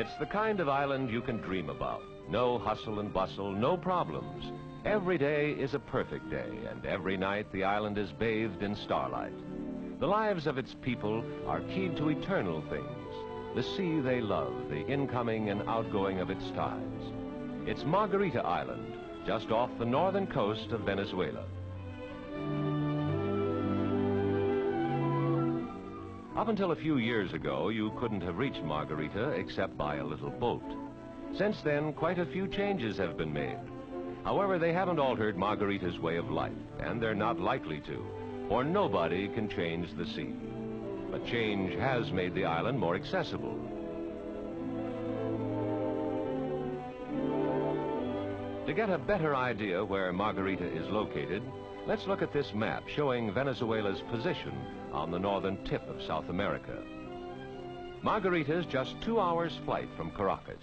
It's the kind of island you can dream about. No hustle and bustle, no problems. Every day is a perfect day, and every night the island is bathed in starlight. The lives of its people are keyed to eternal things. The sea they love, the incoming and outgoing of its tides. It's Margarita Island, just off the northern coast of Venezuela. Up until a few years ago, you couldn't have reached Margarita except by a little boat. Since then, quite a few changes have been made. However, they haven't altered Margarita's way of life, and they're not likely to, for nobody can change the sea. But change has made the island more accessible. To get a better idea where Margarita is located, let's look at this map showing Venezuela's position on the northern tip of South America. Margarita is just 2 hours' flight from Caracas.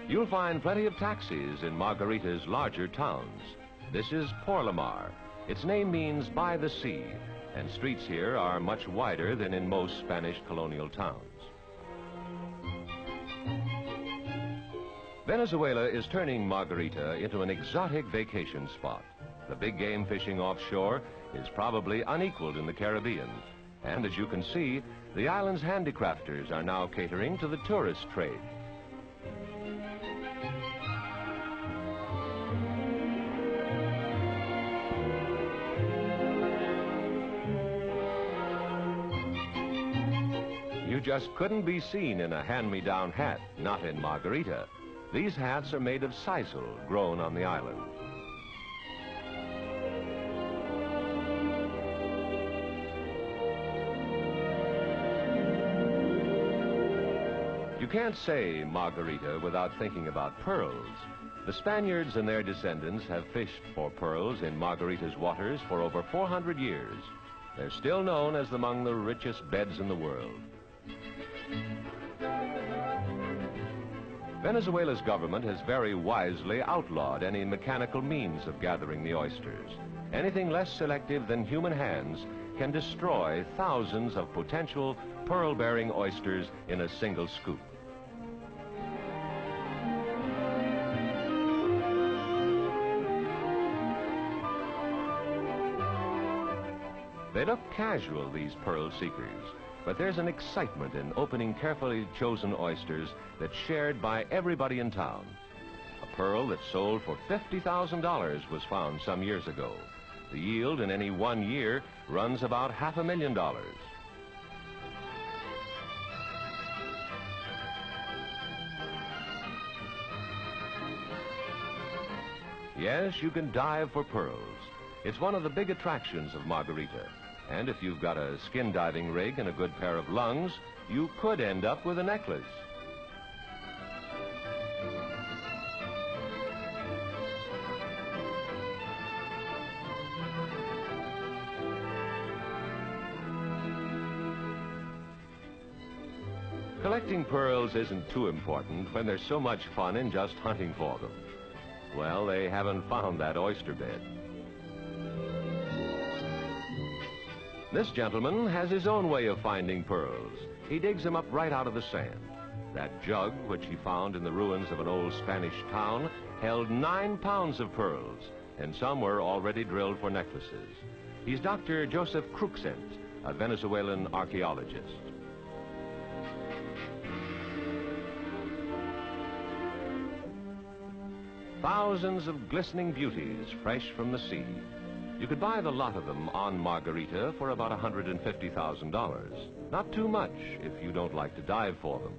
You'll find plenty of taxis in Margarita's larger towns. This is Porlamar. Its name means by the sea, and streets here are much wider than in most Spanish colonial towns. Venezuela is turning Margarita into an exotic vacation spot. The big game fishing offshore is probably unequaled in the Caribbean. And as you can see, the island's handicrafters are now catering to the tourist trade. You just couldn't be seen in a hand-me-down hat, not in Margarita. These hats are made of sisal, grown on the island. You can't say Margarita without thinking about pearls. The Spaniards and their descendants have fished for pearls in Margarita's waters for over 400 years. They're still known as among the richest beds in the world. Venezuela's government has very wisely outlawed any mechanical means of gathering the oysters. Anything less selective than human hands can destroy thousands of potential pearl-bearing oysters in a single scoop. They look casual, these pearl seekers, but there's an excitement in opening carefully chosen oysters that's shared by everybody in town. A pearl that sold for $50,000 was found some years ago. The yield in any 1 year runs about $500,000. Yes, you can dive for pearls. It's one of the big attractions of Margarita. And if you've got a skin diving rig and a good pair of lungs, you could end up with a necklace. Collecting pearls isn't too important when there's so much fun in just hunting for them. Well, they haven't found that oyster bed. This gentleman has his own way of finding pearls. He digs them up right out of the sand. That jug, which he found in the ruins of an old Spanish town, held 9 pounds of pearls, and some were already drilled for necklaces. He's Dr. Joseph Cruxent, a Venezuelan archaeologist. Thousands of glistening beauties fresh from the sea. You could buy the lot of them on Margarita for about $150,000. Not too much if you don't like to dive for them.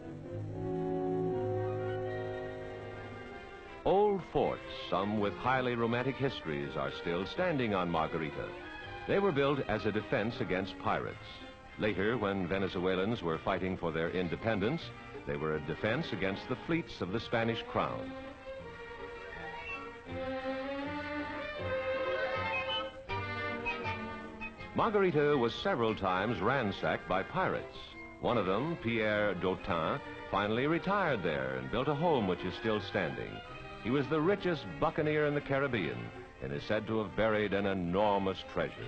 Old forts, some with highly romantic histories, are still standing on Margarita. They were built as a defense against pirates. Later, when Venezuelans were fighting for their independence, they were a defense against the fleets of the Spanish crown. Margarita was several times ransacked by pirates. One of them, Pierre d'Autun, finally retired there and built a home which is still standing. He was the richest buccaneer in the Caribbean and is said to have buried an enormous treasure.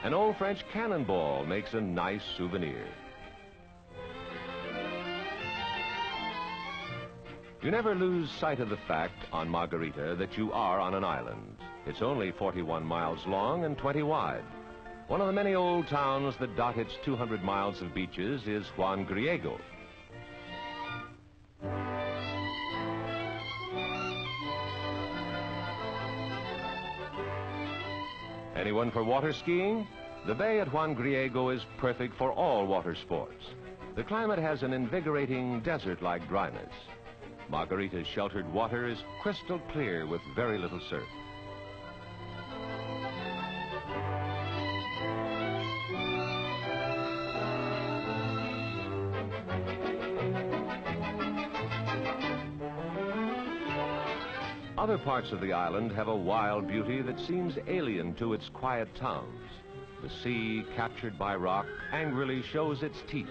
An old French cannonball makes a nice souvenir. You never lose sight of the fact on Margarita that you are on an island. It's only 41 miles long and 20 wide. One of the many old towns that dot its 200 miles of beaches is Juan Griego. Anyone for water skiing? The bay at Juan Griego is perfect for all water sports. The climate has an invigorating desert-like dryness. Margarita's sheltered water is crystal clear with very little surf. Other parts of the island have a wild beauty that seems alien to its quiet towns. The sea, captured by rock, angrily shows its teeth.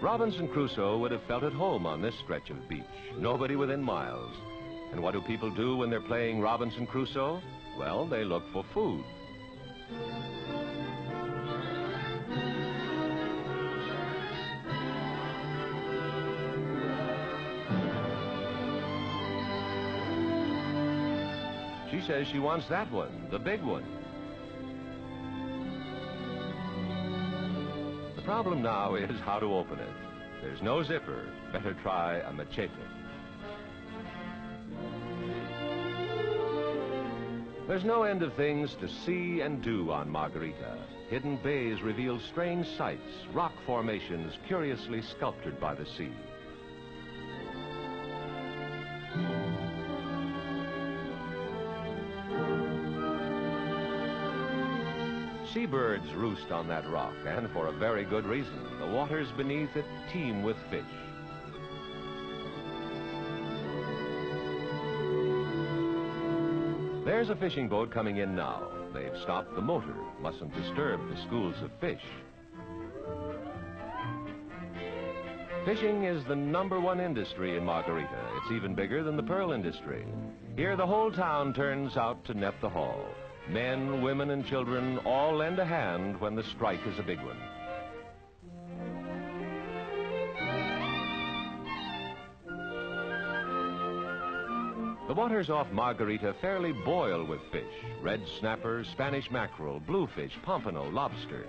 Robinson Crusoe would have felt at home on this stretch of beach, nobody within miles. And what do people do when they're playing Robinson Crusoe? Well, they look for food. She says she wants that one, the big one. The problem now is how to open it. There's no zipper. Better try a machete. There's no end of things to see and do on Margarita. Hidden bays reveal strange sights, rock formations curiously sculptured by the sea. Seabirds roost on that rock, and for a very good reason. The waters beneath it teem with fish. There's a fishing boat coming in now. They've stopped the motor. Mustn't disturb the schools of fish. Fishing is the #1 industry in Margarita. It's even bigger than the pearl industry. Here the whole town turns out to net the haul. Men, women, and children all lend a hand when the strike is a big one. The waters off Margarita fairly boil with fish. Red snapper, Spanish mackerel, bluefish, pompano, lobster.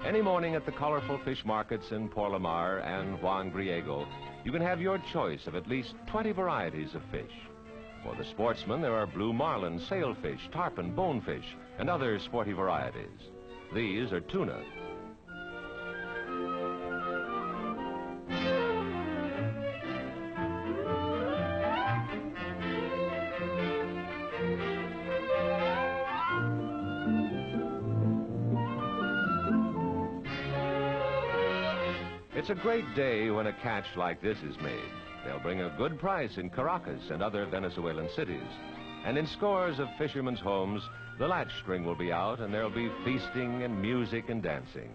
Any morning at the colorful fish markets in Porlamar and Juan Griego, you can have your choice of at least 20 varieties of fish. For the sportsman, there are blue marlin, sailfish, tarpon, bonefish, and other sporty varieties. These are tuna. It's a great day when a catch like this is made. They'll bring a good price in Caracas and other Venezuelan cities. And in scores of fishermen's homes, the latch string will be out and there'll be feasting and music and dancing.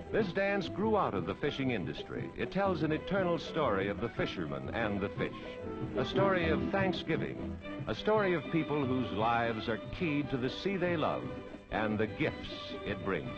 This dance grew out of the fishing industry. It tells an eternal story of the fisherman and the fish. A story of thanksgiving. A story of people whose lives are keyed to the sea they love and the gifts it brings.